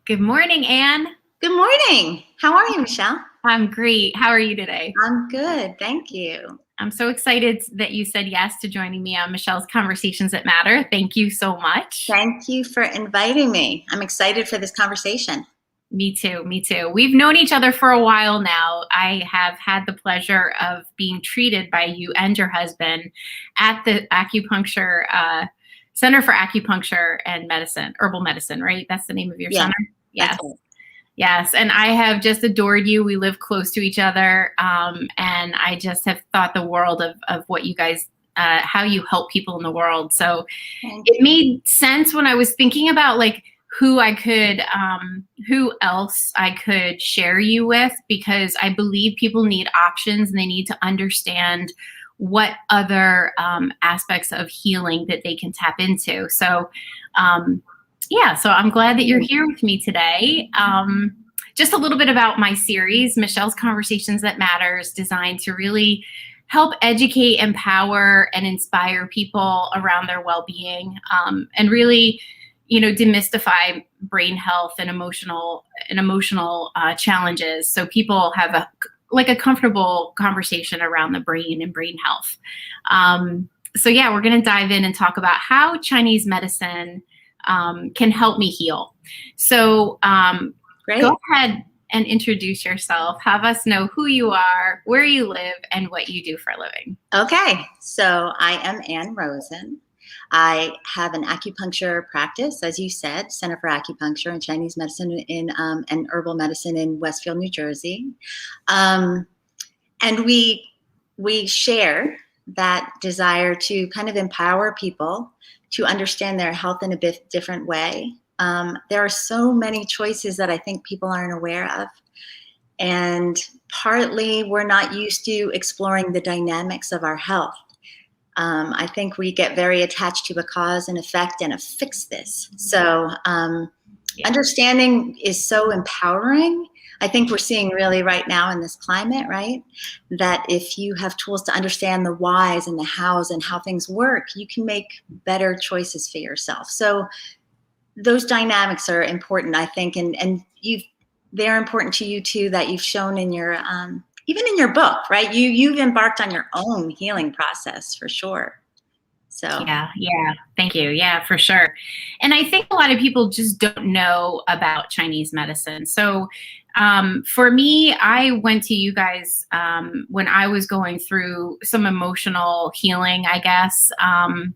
Good morning, Anne. Good morning. How are you, Michelle? I'm great. How are you today? I'm good. Thank you. I'm so excited that you said yes to joining me on Michelle's Conversations That Matter. Thank you so much. Thank you for inviting me. I'm excited for this conversation. Me too. Me too. We've known each other for a while now. I have had the pleasure of being treated by you and your husband at the acupuncture Center for Acupuncture and Medicine, Herbal Medicine, right? That's the name of your center? Yes. That's it. Yes, and I have just adored you. We live close to each other, and I just have thought the world of what you guys, how you help people in the world. So it made sense when I was thinking about like who else I could share you with, because I believe people need options and they need to understand what other aspects of healing that they can tap into. So so I'm glad that you're here with me today. Just a little bit about my series, Michelle's Conversations That Matters, designed to really help educate, empower, and inspire people around their well-being, and really, demystify brain health and emotional challenges, so people have a comfortable conversation around the brain and brain health. We're going to dive in and talk about how Chinese medicine can help me heal. So Great. Go ahead and introduce yourself. Have us know who you are, where you live, and what you do for a living. Okay. So I am Ann Rosen. I have an acupuncture practice, as you said, Center for Acupuncture and Chinese Medicine and Herbal Medicine in Westfield, New Jersey. And we share that desire to kind of empower people to understand their health in a bit different way. There are so many choices that I think people aren't aware of. And partly we're not used to exploring the dynamics of our health. I think we get very attached to a cause and effect and a fix this. So understanding is so empowering. I think we're seeing really right now in this climate, right, that if you have tools to understand the whys and the hows and how things work, you can make better choices for yourself. So those dynamics are important, I think, and they're important to you too, that you've shown in your even in your book, right? You've embarked on your own healing process for sure. So yeah, thank you. Yeah, for sure. And I think a lot of people just don't know about Chinese medicine. So for me, I went to you guys when I was going through some emotional healing, I guess. And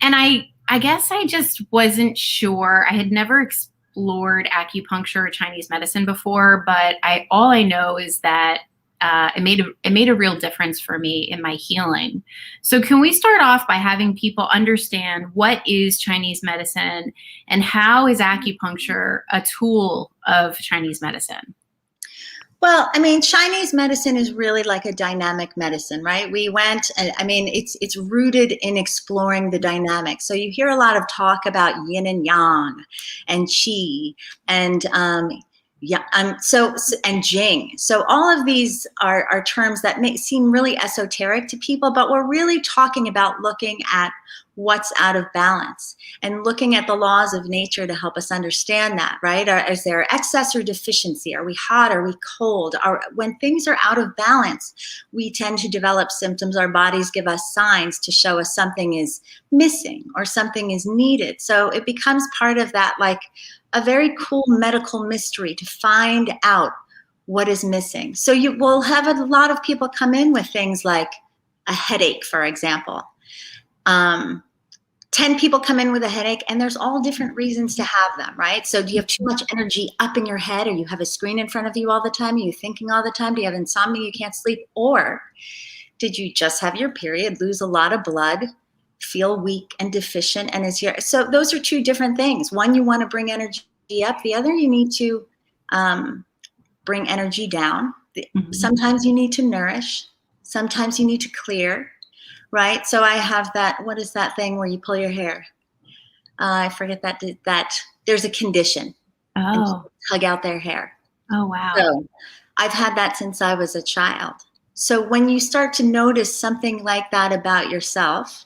I guess I just wasn't sure. I had never explored acupuncture or Chinese medicine before, but all I know is that it made a real difference for me in my healing. So can we start off by having people understand what is Chinese medicine and how is acupuncture a tool of Chinese medicine? Well, I mean, Chinese medicine is really like a dynamic medicine, right? It's rooted in exploring the dynamics. So you hear a lot of talk about yin and yang and qi and and Jing. So all of these are terms that may seem really esoteric to people, but we're really talking about looking at what's out of balance and looking at the laws of nature to help us understand that, right? Is there excess or deficiency? Are we hot? Are we cold? When things are out of balance, we tend to develop symptoms. Our bodies give us signs to show us something is missing or something is needed. So it becomes part of that, like a very cool medical mystery to find out what is missing. So you will have a lot of people come in with things like a headache, for example. 10 people come in with a headache, and there's all different reasons to have them, right? So do you have too much energy up in your head, or you have a screen in front of you all the time? Are you thinking all the time? Do you have insomnia, you can't sleep? Or did you just have your period, lose a lot of blood, feel weak and deficient? So those are two different things. One, you want to bring energy up. The other, you need to bring energy down. Mm-hmm. Sometimes you need to nourish. Sometimes you need to clear. Right. So I have that. What is that thing where you pull your hair? I forget that there's a condition. Oh. Hug out their hair. Oh, wow. So I've had that since I was a child. So when you start to notice something like that about yourself,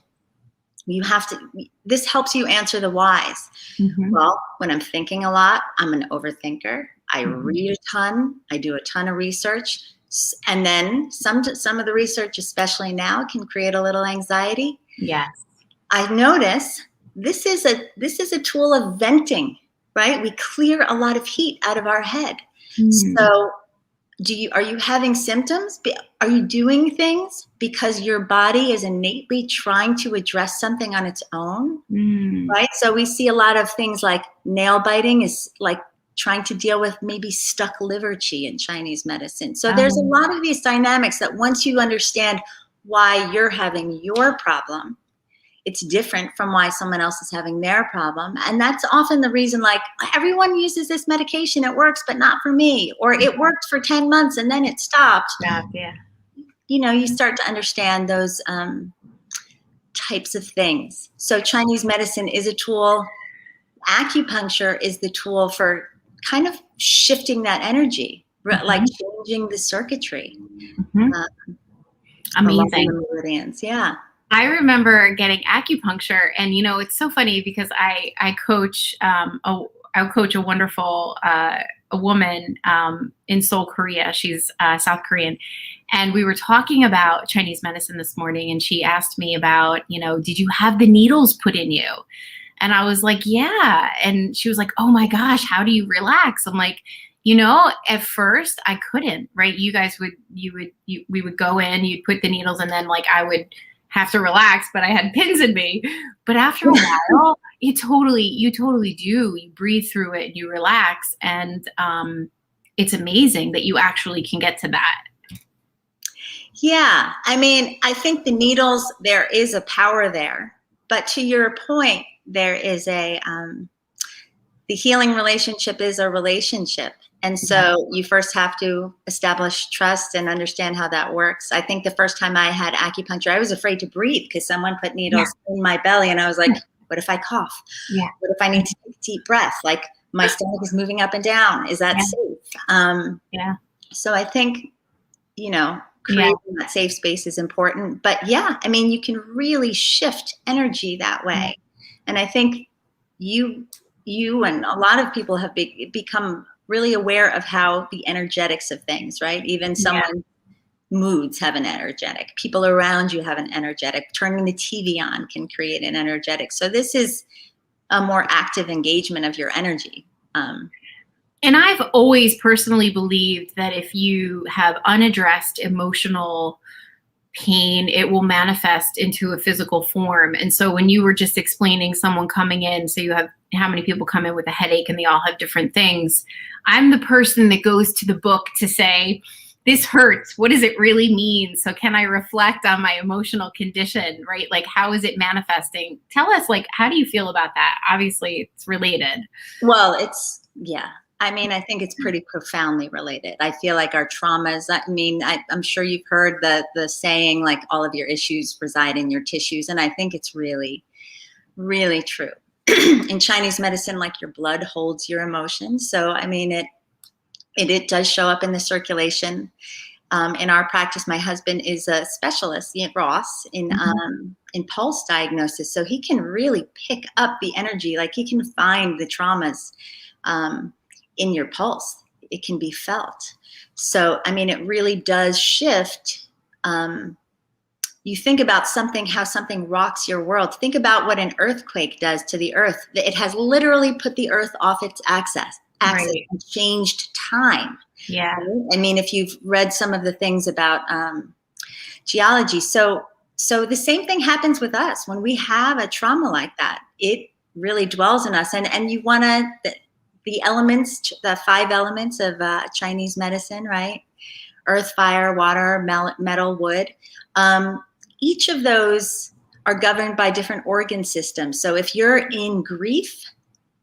you have to, this helps you answer the whys. Mm-hmm. Well, when I'm thinking a lot, I'm an overthinker. I Mm-hmm. read a ton. I do a ton of research. And then some of the research, especially now, can create a little anxiety. Yes. I notice this is a tool of venting, right? We clear a lot of heat out of our head. Mm. So are you having symptoms? Are you doing things because your body is innately trying to address something on its own? Mm. Right? So we see a lot of things like nail biting is like trying to deal with maybe stuck liver qi in Chinese medicine. So there's a lot of these dynamics that once you understand why you're having your problem, it's different from why someone else is having their problem. And that's often the reason, like, everyone uses this medication, it works, but not for me. Or it worked for 10 months and then it stopped. Yeah. You know, you start to understand those types of things. So Chinese medicine is a tool. Acupuncture is the tool for kind of shifting that energy, like changing the circuitry. Amazing. The meridians. Yeah. I remember getting acupuncture, and you know, it's so funny because I coach I coach a wonderful a woman in Seoul, Korea. She's South Korean, and we were talking about Chinese medicine this morning, and she asked me about, you know, did you have the needles put in you? And I was like, yeah. And she was like, oh my gosh, how do you relax? I'm like, you know, at first I couldn't, right? You guys we would go in, you'd put the needles, and then like I would have to relax, but I had pins in me. But after a while, you totally do. You breathe through it, you relax. And it's amazing that you actually can get to that. Yeah. I mean, I think the needles, there is a power there. But to your point, there is the healing relationship is a relationship. And so you first have to establish trust and understand how that works. I think the first time I had acupuncture, I was afraid to breathe because someone put needles in my belly. And I was like, what if I cough? Yeah. What if I need to take a deep breath? Like my stomach is moving up and down. Is that safe? So I think, you know, creating that safe space is important. But yeah, I mean, you can really shift energy that way. And I think you and a lot of people have become really aware of how the energetics of things, right? Even someone's moods have an energetic. People around you have an energetic. Turning the TV on can create an energetic. So this is a more active engagement of your energy. And I've always personally believed that if you have unaddressed emotional pain, it will manifest into a physical form. And so when you were just explaining someone coming in, so you have how many people come in with a headache and they all have different things. I'm the person that goes to the book to say, this hurts. What does it really mean? So can I reflect on my emotional condition, right? Like, how is it manifesting? Tell us, like, how do you feel about that? Obviously, it's related. Well, I mean, I think it's pretty profoundly related. I feel like our traumas, I mean, I'm sure you've heard the saying, like, all of your issues reside in your tissues. And I think it's really, really true. In Chinese medicine, like, your blood holds your emotions. So, I mean, it does show up in the circulation. In our practice, my husband is a specialist, Ross, in pulse diagnosis. So he can really pick up the energy. Like, he can find the traumas in your pulse. It can be felt. So, I mean, it really does shift. You think about how something rocks your world. Think about what an earthquake does to the earth. It has literally put the earth off its axis and changed time. Yeah. I mean, if you've read some of the things about geology, so the same thing happens with us when we have a trauma like that. It really dwells in us, and you want to the elements, the 5 elements of Chinese medicine, right? Earth, fire, water, metal, wood. Each of those are governed by different organ systems. So if you're in grief,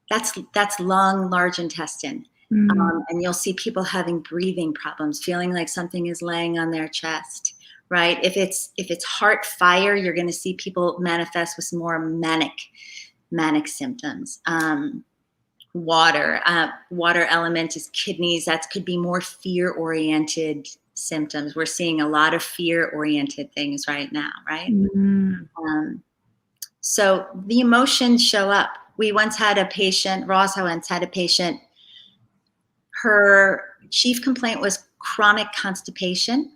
that's lung, large intestine. And you'll see people having breathing problems, feeling like something is laying on their chest, right? If it's heart, fire, you're going to see people manifest with some more manic symptoms. Water element is kidneys. That could be more fear-oriented symptoms. We're seeing a lot of fear-oriented things right now, right? So the emotions show up. We once had a patient, Ross once had a patient, her chief complaint was chronic constipation.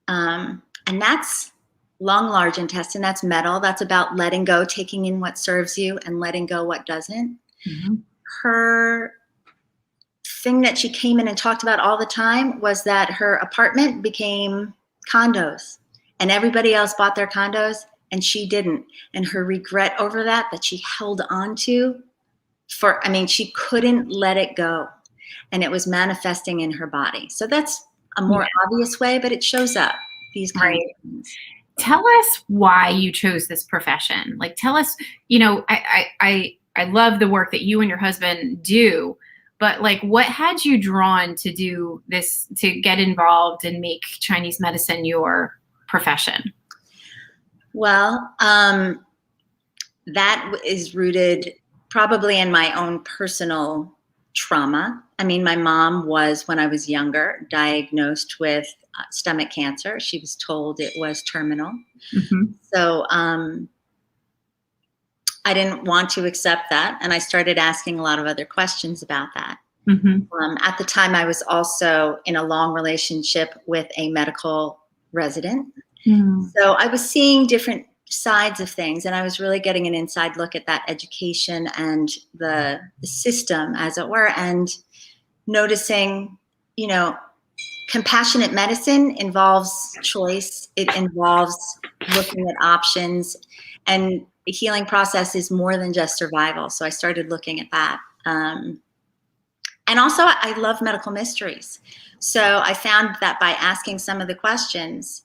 And that's lung, large intestine, that's metal. That's about letting go, taking in what serves you and letting go what doesn't. Mm-hmm. Her thing that she came in and talked about all the time was that her apartment became condos and everybody else bought their condos and she didn't. And her regret over that she held on to she couldn't let it go. And it was manifesting in her body. So that's a more obvious way, but it shows up, these kinds of things. Tell us why you chose this profession. Like, tell us, I love the work that you and your husband do, but like, what had you drawn to do this, to get involved and make Chinese medicine your profession? Well, that is rooted probably in my own personal trauma. I mean, my mom was, when I was younger, diagnosed with stomach cancer. She was told it was terminal. Mm-hmm. So I didn't want to accept that. And I started asking a lot of other questions about that. Mm-hmm. At the time, I was also in a long relationship with a medical resident. Mm-hmm. So I was seeing different sides of things, and I was really getting an inside look at that education and the system, as it were, and noticing, compassionate medicine involves choice. It involves looking at options, and the healing process is more than just survival. So I started looking at that. And also, I love medical mysteries. So I found that by asking some of the questions,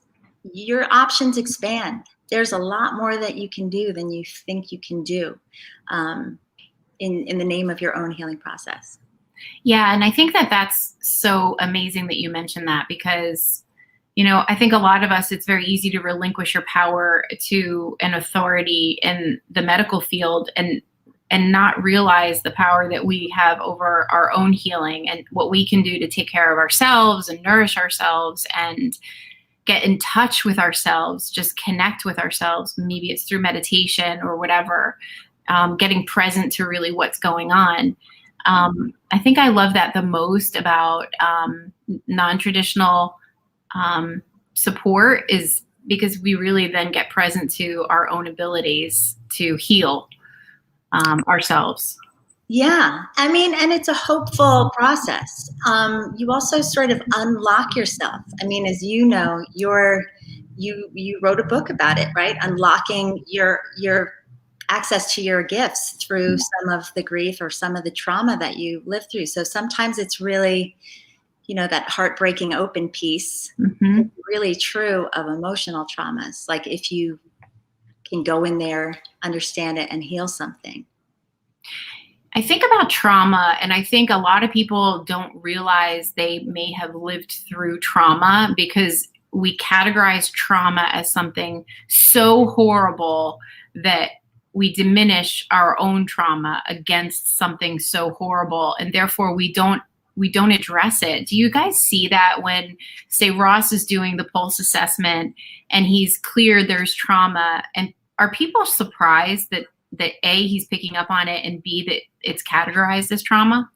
your options expand. There's a lot more that you can do than you think you can do in the name of your own healing process. Yeah, and I think that that's so amazing that you mentioned that, because, I think a lot of us, it's very easy to relinquish your power to an authority in the medical field and not realize the power that we have over our own healing and what we can do to take care of ourselves and nourish ourselves and get in touch with ourselves, just connect with ourselves. Maybe it's through meditation or whatever, getting present to really what's going on. I think I love that the most about non-traditional support is because we really then get present to our own abilities to heal ourselves. Yeah, I mean, and it's a hopeful process. You also sort of unlock yourself. I mean, as you know, you wrote a book about it, right? Unlocking your access to your gifts through some of the grief or some of the trauma that you lived through. So sometimes it's really, that heartbreaking open piece. Mm-hmm. Is really true of emotional traumas. Like if you can go in there, understand it, and heal something. I think about trauma, and I think a lot of people don't realize they may have lived through trauma because we categorize trauma as something so horrible that we diminish our own trauma against something so horrible, and therefore we don't address it. Do you guys see that when, say, Ross is doing the pulse assessment and he's clear there's trauma, and are people surprised that A, he's picking up on it, and B, that it's categorized as trauma?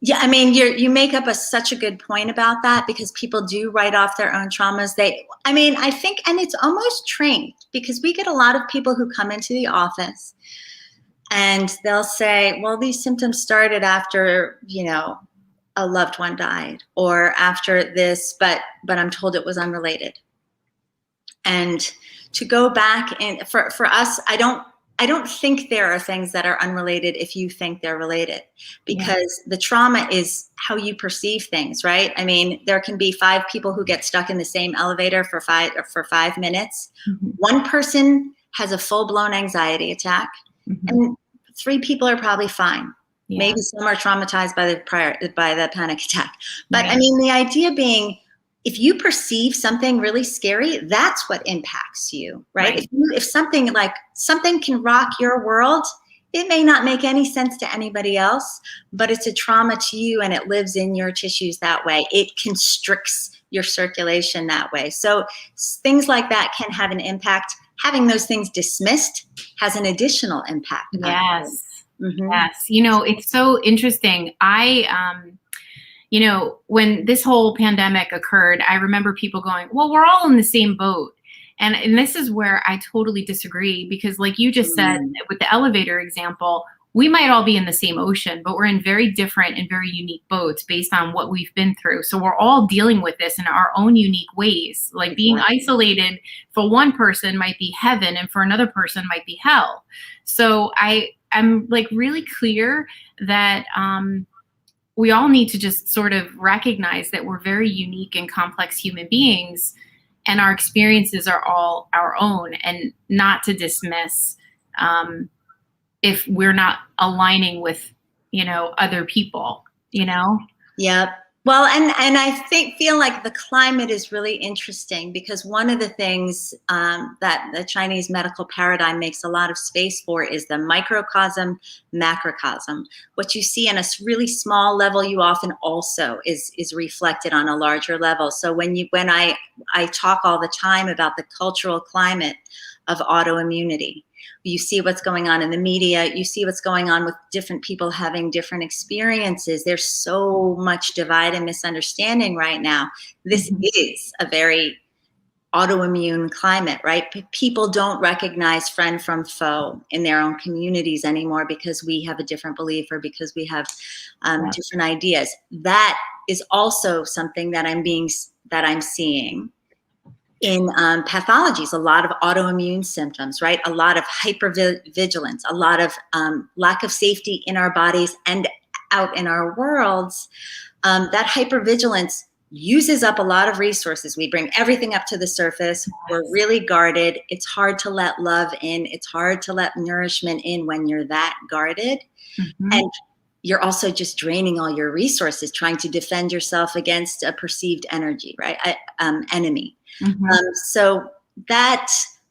Yeah, I mean, you make up such a good point about that, because people do write off their own traumas. I think, and it's almost trained, because we get a lot of people who come into the office and they'll say, well, these symptoms started after, a loved one died, or after this, but I'm told it was unrelated. And to go back and for us, I don't think there are things that are unrelated if you think they're related, because the trauma is how you perceive things, right? I mean, there can be 5 people who get stuck in the same elevator for 5 minutes. Mm-hmm. One person has a full-blown anxiety attack, mm-hmm. and 3 people are probably fine. Yeah. Maybe some are traumatized by the panic attack. But right. I mean, the idea being, if you perceive something really scary, that's what impacts you, right? If something can rock your world, it may not make any sense to anybody else, but it's a trauma to you and it lives in your tissues that way. It constricts your circulation that way. So things like that can have an impact. having those things dismissed has an additional impact. Yes. Yes. You know, it's so interesting. You know, when this whole pandemic occurred, I remember people going, well, we're all in the same boat. And this is where I totally disagree, because like you just said with the elevator example, we might all be in the same ocean, but we're in very different and very unique boats based on what we've been through. So we're all dealing with this in our own unique ways. Like being isolated for one person might be heaven, and for another person might be hell. So I'm like really clear that we all need to just sort of recognize that we're very unique and complex human beings, and our experiences are all our own, and not to dismiss if we're not aligning with, you know, other people, you know? Yep. Well, and I feel like the climate is really interesting, because one of the things that the Chinese medical paradigm makes a lot of space for is the microcosm, macrocosm. What you see on a really small level, you often also is reflected on a larger level. So when I talk all the time about the cultural climate of autoimmunity, you see what's going on in the media. You see what's going on with different people having different experiences. There's so much divide and misunderstanding right now. This is a very autoimmune climate, right? People don't recognize friend from foe in their own communities anymore because we have a different belief, or because we have different ideas. That is also something that I'm seeing in pathologies, a lot of autoimmune symptoms, right? A lot of hypervigilance, a lot of lack of safety in our bodies and out in our worlds. That hypervigilance uses up a lot of resources. We bring everything up to the surface. We're really guarded. It's hard to let love in. It's hard to let nourishment in when you're that guarded. And you're also just draining all your resources trying to defend yourself against a perceived energy, right? Enemy. So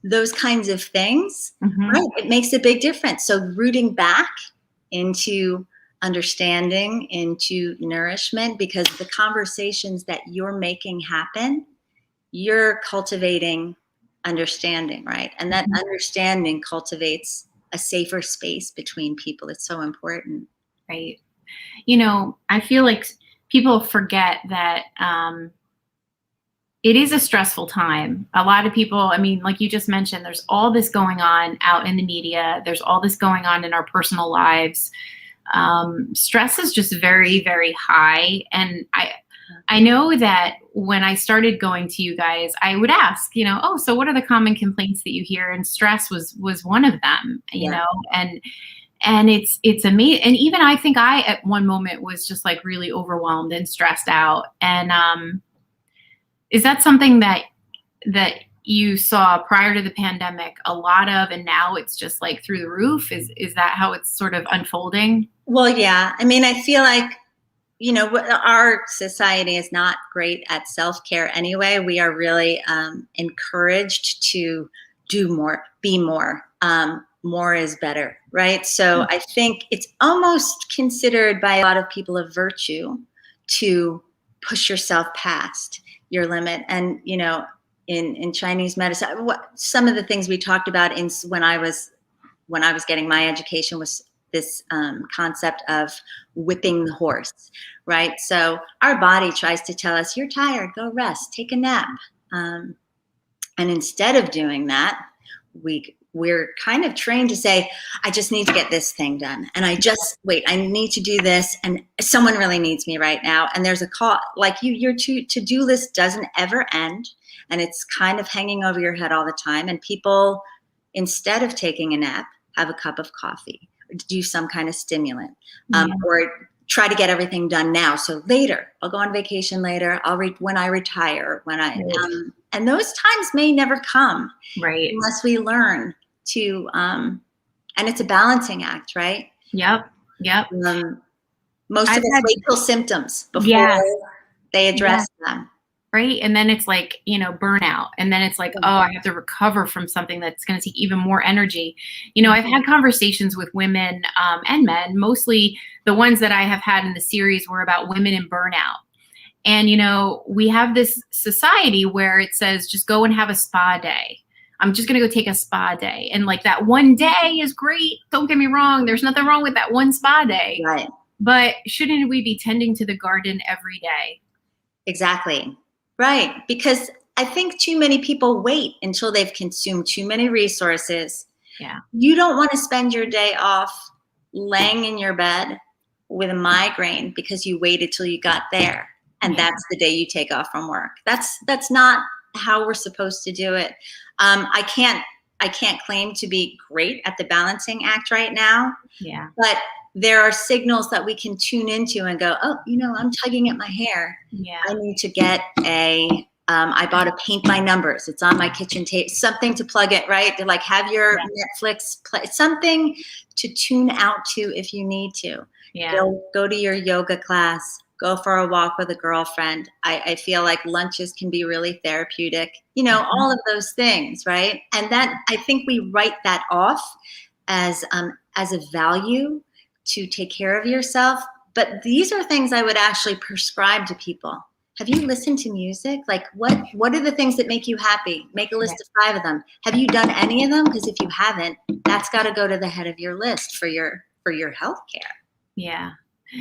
those kinds of things, right? It makes a big difference. So rooting back into understanding, into nourishment, because the conversations that you're making happen, you're cultivating understanding, right? And that understanding cultivates a safer space between people. It's so important. Right. You know, I feel like people forget that it is a stressful time. A lot of people, I mean, like you just mentioned, there's all this going on out in the media. There's all this going on in our personal lives. Stress is just very, very high. And I know that when I started going to you guys, I would ask, you know, oh, so what are the common complaints that you hear? And stress was one of them, you know, and it's amazing. And even I think I, at one moment, was just like really overwhelmed and stressed out. And is that something that you saw prior to the pandemic a lot of, and now it's just like through the roof? Is that how it's sort of unfolding? Well, yeah. I mean, I feel like, you know, our society is not great at self-care anyway. We are really encouraged to do more, be more. More is better, right? So I think it's almost considered by a lot of people a virtue to push yourself past your limit. And, you know, in Chinese medicine, some of the things we talked about when I was getting my education was this concept of whipping the horse, right? So our body tries to tell us, you're tired, go rest, take a nap. And instead of doing that, we're kind of trained to say, I just need to get this thing done. And I need to do this. And someone really needs me right now. And there's a call, like your to-do list doesn't ever end. And it's kind of hanging over your head all the time. And people, instead of taking a nap, have a cup of coffee, or do some kind of stimulant, or try to get everything done now. So later, I'll go on vacation later. When I retire, and those times may never come, right? Unless we learn to, and it's a balancing act, right? Yep. Most of us wait till symptoms before they address them. Right. And then it's like, you know, burnout. And then it's like, oh, I have to recover from something that's going to take even more energy. You know, I've had conversations with women and men. Mostly the ones that I have had in the series were about women in burnout. And, you know, we have this society where it says, just go and have a spa day. I'm just going to go take a spa day. And like that one day is great. Don't get me wrong. There's nothing wrong with that one spa day. Right. But shouldn't we be tending to the garden every day? Exactly. Right. Because I think too many people wait until they've consumed too many resources. Yeah. You don't want to spend your day off laying in your bed with a migraine because you waited till you got there. And that's the day you take off from work. That's not how we're supposed to do it. I can't claim to be great at the balancing act right now. Yeah. But there are signals that we can tune into and go, oh, I'm tugging at my hair. Yeah. I need to get I bought a paint by numbers. It's on my kitchen table, something to plug it, right? To like have your Netflix play, something to tune out to if you need to. Yeah. Go to your yoga class, go for a walk with a girlfriend. I feel like lunches can be really therapeutic, all of those things, right? And that, I think we write that off as a value to take care of yourself. But these are things I would actually prescribe to people. Have you listened to music? Like what are the things that make you happy? Make a list of 5 of them. Have you done any of them? Because if you haven't, that's got to go to the head of your list for your health care. Yeah.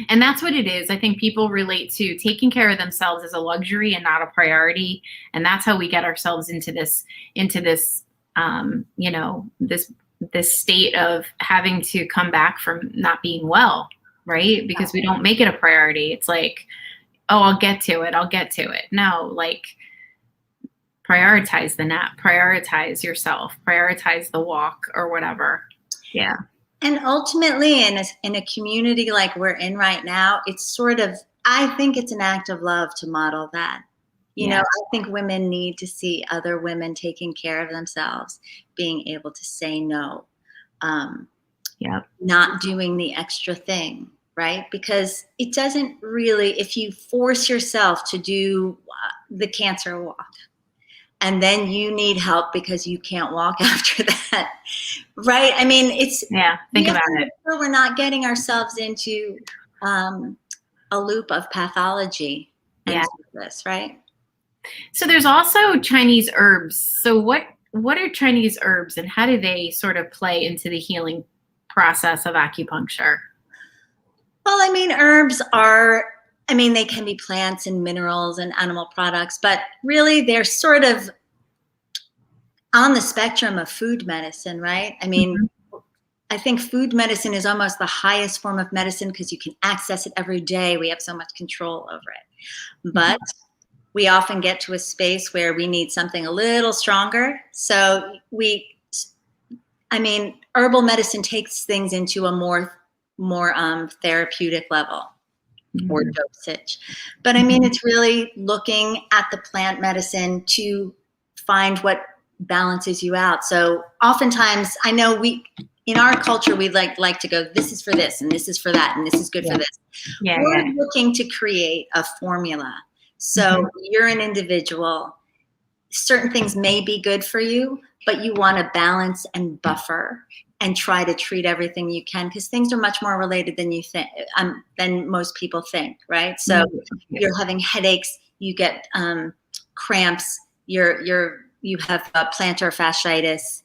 And that's what it is. I think people relate to taking care of themselves as a luxury and not a priority. And that's how we get ourselves into this, this state of having to come back from not being well, right? Because we don't make it a priority. It's like, oh, I'll get to it. No, like prioritize the nap, prioritize yourself, prioritize the walk or whatever. Yeah. And ultimately, in a community like we're in right now, it's sort of, I think it's an act of love to model that. I think women need to see other women taking care of themselves, being able to say no, not doing the extra thing, right? Because it doesn't really, if you force yourself to do the cancer walk, and then you need help because you can't walk after that, right? I mean, think about it. We're not getting ourselves into a loop of pathology and this, right? So there's also Chinese herbs. So what are Chinese herbs and how do they sort of play into the healing process of acupuncture? Well, I mean, herbs they can be plants and minerals and animal products, but really they're sort of on the spectrum of food medicine, right? I mean, I think food medicine is almost the highest form of medicine because you can access it every day. We have so much control over it. But we often get to a space where we need something a little stronger. So herbal medicine takes things into a more therapeutic level or dosage. But it's really looking at the plant medicine to find what balances you out. So oftentimes, I know in our culture, we like to go, this is for this, and this is for that, and this is good for this. We're looking to create a formula. So you're an individual. Certain things may be good for you, but you want to balance and buffer and try to treat everything you can because things are much more related than you think, than most people think, right? So you're having headaches, you get cramps, you have plantar fasciitis.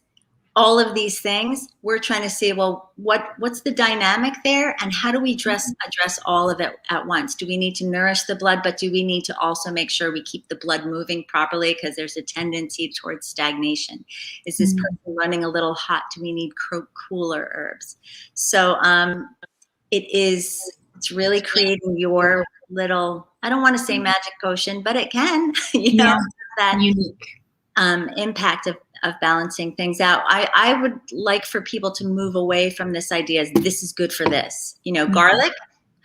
All of these things, we're trying to see, well, what's the dynamic there, and how do we address all of it at once? Do we need to nourish the blood, but do we need to also make sure we keep the blood moving properly because there's a tendency towards stagnation? Is this person running a little hot? Do we need cooler herbs? So it's really creating your little, I don't want to say magic potion, but it can, that unique impact of balancing things out. I would like for people to move away from this idea as this is good for this. Garlic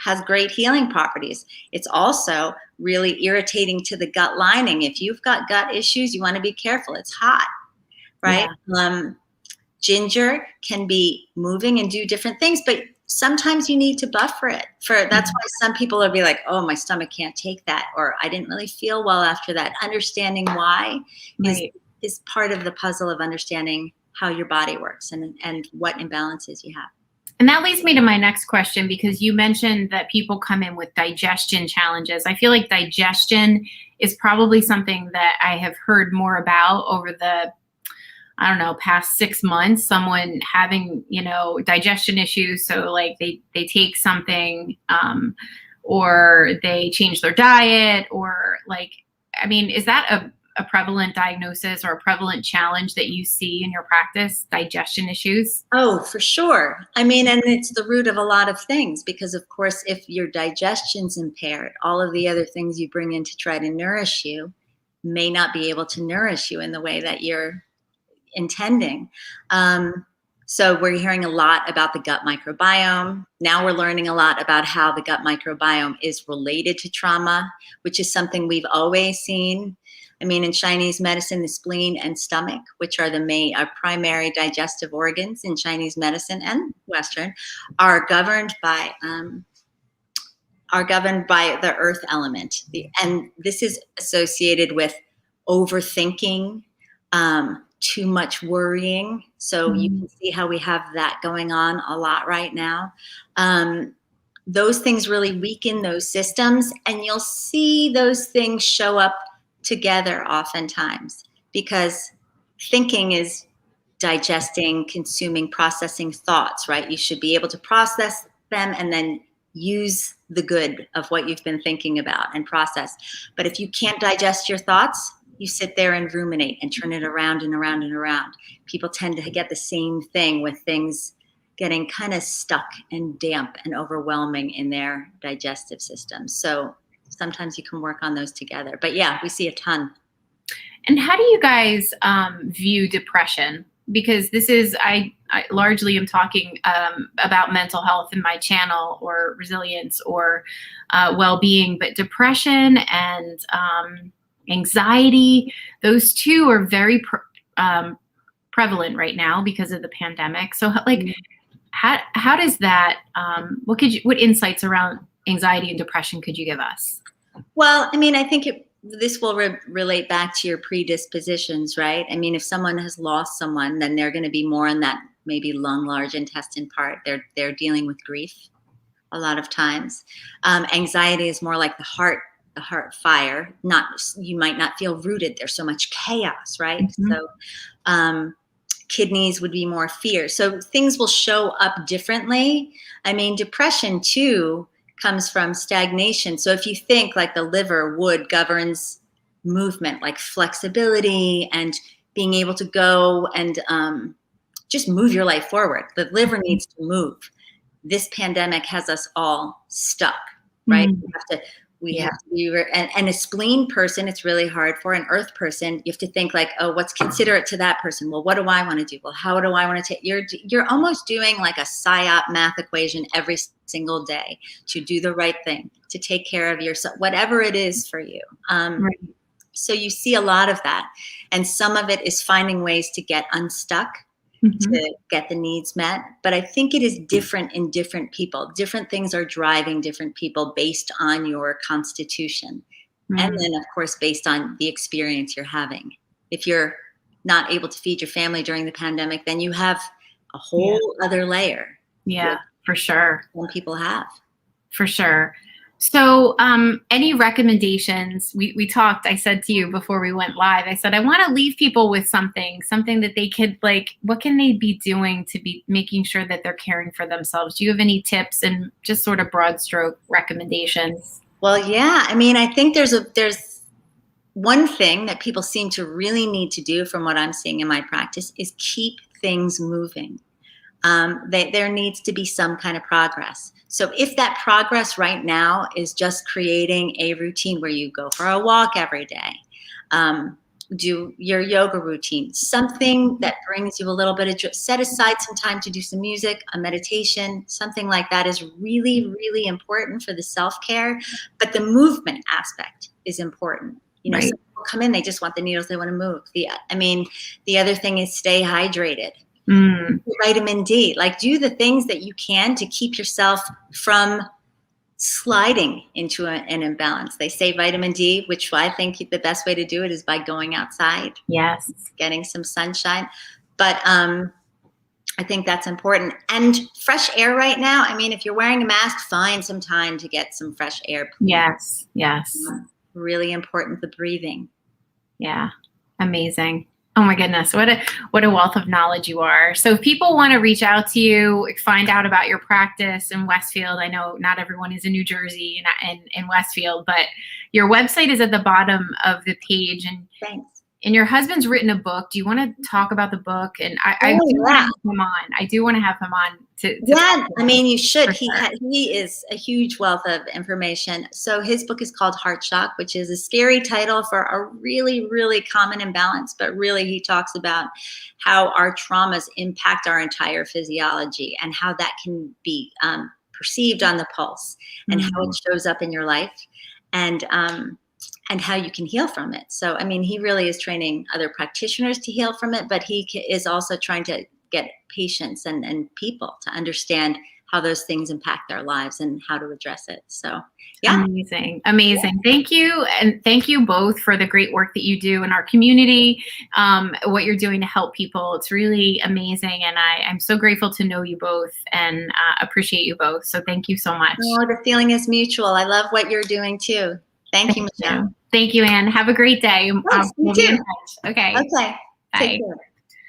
has great healing properties. It's also really irritating to the gut lining. If you've got gut issues, you want to be careful. It's hot, right? Yeah. Ginger can be moving and do different things, but sometimes you need to buffer it. That's why some people will be like, oh, my stomach can't take that, or I didn't really feel well after that. Understanding why is part of the puzzle of understanding how your body works and what imbalances you have. And that leads me to my next question, because you mentioned that people come in with digestion challenges. I feel like digestion is probably something that I have heard more about over the I don't know, past 6 months, someone having, digestion issues. So like they take something, or they change their diet, or like, I mean, is that a prevalent diagnosis or a prevalent challenge that you see in your practice, digestion issues? Oh, for sure. I mean, and it's the root of a lot of things because, of course, if your digestion's impaired, all of the other things you bring in to try to nourish you may not be able to nourish you in the way that you're intending. So we're hearing a lot about the gut microbiome. Now we're learning a lot about how the gut microbiome is related to trauma, which is something we've always seen. I mean, in Chinese medicine, the spleen and stomach, which are our primary digestive organs in Chinese medicine and Western, are governed by the earth element. And this is associated with overthinking, too much worrying. So you can see how we have that going on a lot right now. Those things really weaken those systems, and you'll see those things show up together oftentimes, because thinking is digesting, consuming, processing thoughts, right? You should be able to process them and then use the good of what you've been thinking about and process. But if you can't digest your thoughts, you sit there and ruminate and turn it around and around and around. People tend to get the same thing with things getting kind of stuck and damp and overwhelming in their digestive system. So sometimes you can work on those together. But yeah, we see a ton. And how do you guys view depression? Because this is, I largely am talking about mental health in my channel, or resilience, or well-being, but depression and anxiety, those two are very prevalent right now because of the pandemic. So like, how does that, what insights around anxiety and depression could you give us? Well, I mean, I think this will relate back to your predispositions, right? I mean, if someone has lost someone, then they're going to be more in that maybe lung, large intestine part. They're dealing with grief a lot of times. Anxiety is more like the heart fire. You might not feel rooted. There's so much chaos, right? Mm-hmm. So kidneys would be more fear. So things will show up differently. I mean, depression too comes from stagnation. So if you think like the liver governs movement, like flexibility and being able to go and just move your life forward. The liver needs to move. This pandemic has us all stuck, right? Mm-hmm. We have to be, and a spleen person, it's really hard for. An earth person, you have to think like, oh, what's considerate to that person? Well, what do I want to do? Well, how do I want to take? You're almost doing like a PSYOP math equation every single day to do the right thing, to take care of yourself, whatever it is for you. Right. So you see a lot of that, and some of it is finding ways to get unstuck. Mm-hmm. To get the needs met. But I think it is different in different people. Different things are driving different people based on your constitution. Mm-hmm. And then, of course, based on the experience you're having. If you're not able to feed your family during the pandemic, then you have a whole other layer. Yeah, for sure. Some people have. For sure. So any recommendations? We talked, I said to you before we went live, I said, I want to leave people with something that they could, like, what can they be doing to be making sure that they're caring for themselves? Do you have any tips and just sort of broad stroke recommendations? Well, yeah. I mean, I think there's one thing that people seem to really need to do from what I'm seeing in my practice is keep things moving. There needs to be some kind of progress. So if that progress right now is just creating a routine where you go for a walk every day, do your yoga routine, something that brings you a little bit of joy, set aside some time to do some music, a meditation, something like that is really, really important for the self-care. But the movement aspect is important. You know, right. Some people come in, they just want the needles, they want to move. The other thing is stay hydrated. Vitamin D, like do the things that you can to keep yourself from sliding into an imbalance. They say vitamin D, which I think the best way to do it is by going outside. Yes. Getting some sunshine. But I think that's important. And fresh air right now, I mean, if you're wearing a mask, find some time to get some fresh air. Please. Yes. Really important, the breathing. Yeah. Amazing. Oh my goodness, what a wealth of knowledge you are. So if people want to reach out to you, find out about your practice in Westfield, I know not everyone is in New Jersey and in Westfield, but your website is at the bottom of the page. Thanks. And your husband's written a book. Do you want to talk about the book? And I do want to have him on. I do want to have him on yeah, I mean, you should. Sure. He is a huge wealth of information. So his book is called Heart Shock, which is a scary title for a really, really common imbalance. But really, he talks about how our traumas impact our entire physiology and how that can be perceived on the pulse and how it shows up in your life. And how you can heal from it. So, I mean, he really is training other practitioners to heal from it, but he is also trying to get patients and people to understand how those things impact their lives and how to address it. So, yeah. Amazing. Amazing. Yeah. Thank you. And thank you both for the great work that you do in our community, what you're doing to help people. It's really amazing. And I'm so grateful to know you both and appreciate you both. So thank you so much. Oh, the feeling is mutual. I love what you're doing too. Thank you, Michelle. Thank you, Ann. Have a great day. Yes, We'll be in touch. Okay. Okay. Bye. Take care.